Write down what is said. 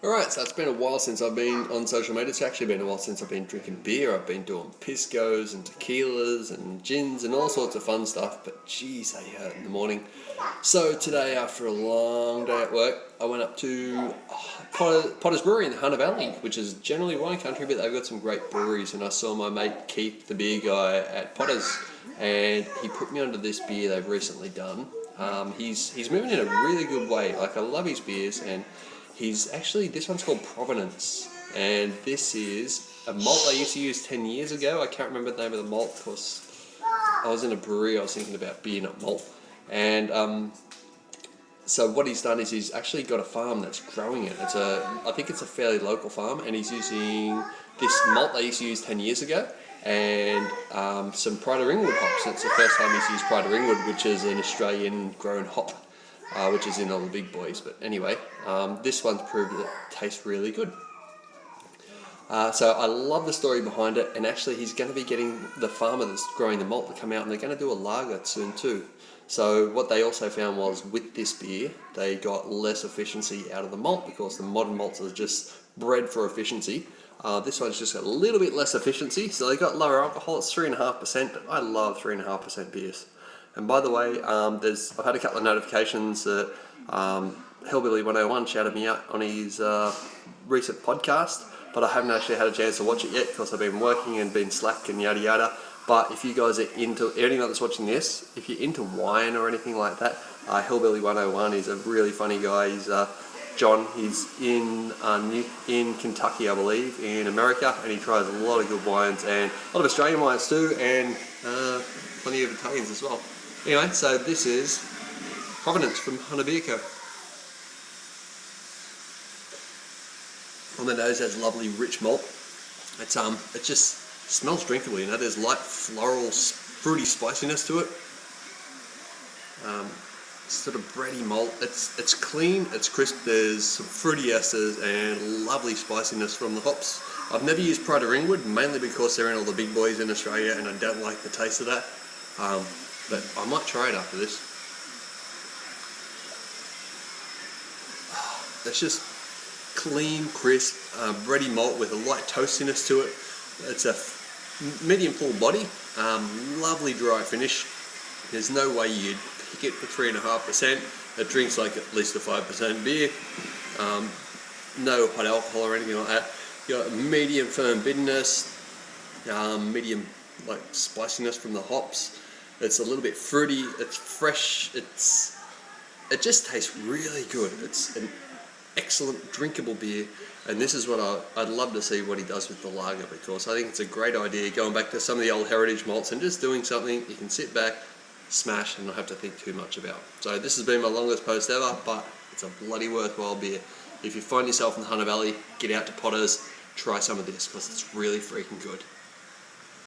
Alright, so it's been a while since I've been on social media. It's actually been a while since I've been drinking beer. I've been doing piscos and tequilas and gins and all sorts of fun stuff, but geez, they hurt in the morning. So today, after a long day at work, I went up to Potter's Brewery in the Hunter Valley, which is generally wine country, but they've got some great breweries. And I saw my mate Keith, the beer guy at Potter's, and he put me onto this beer they've recently done. He's moving in a really good way. Like, I love his beers, and this one's called Provenance, and this is a malt I used to use 10 years ago. I can't remember the name of the malt because I was in a brewery. I was thinking about beer, not malt. And so what he's done is he's actually got a farm that's growing it. I think it's a fairly local farm, and he's using this malt I used to use 10 years ago, and some Pride of Ringwood hops. It's the first time he's used Pride of Ringwood, which is an Australian grown hop. Which is in all the big boys. But anyway, this one's proved that it tastes really good. So I love the story behind it, and actually he's going to be getting the farmer that's growing the malt to come out, and they're going to do a lager soon too. So what they also found was with this beer, they got less efficiency out of the malt because the modern malts are just bred for efficiency. This one's just got a little bit less efficiency, so they got lower alcohol. It's 3.5%, but I love 3.5% beers. And by the way, I've had a couple of notifications that Hillbilly 101 shouted me out on his recent podcast, but I haven't actually had a chance to watch it yet because I've been working and been slack and yada yada. But if you guys are into, anyone that's watching this, if you're into wine or anything like that, Hillbilly 101 is a really funny guy. He's John. He's in Kentucky, I believe, in America, and he tries a lot of good wines and a lot of Australian wines too, and plenty of Italians as well. Anyway, so this is Provenance from Hunter Beer Co. On the nose has lovely rich malt. It just smells drinkable, you know. There's light floral, fruity spiciness to it. Sort of bready malt. It's clean, it's crisp. There's some fruity esters and lovely spiciness from the hops. I've never used Pride of Ringwood, mainly because they're in all the big boys in Australia, and I don't like the taste of that. But I might try it after this. It's just clean, crisp, bready malt with a light toastiness to it. It's a medium full body, lovely dry finish. There's no way you'd pick it for 3.5%. It drinks like at least a 5% beer. No hot alcohol or anything like that. You got medium firm bitterness, medium like spiciness from the hops. It's a little bit fruity, it's fresh, it just tastes really good. It's an excellent drinkable beer, and this is what I'd love to see what he does with the lager, because I think it's a great idea going back to some of the old heritage malts and just doing something you can sit back, smash, and not have to think too much about. So this has been my longest post ever, but it's a bloody worthwhile beer. If you find yourself in the Hunter Valley, get out to Potter's, try some of this because it's really freaking good.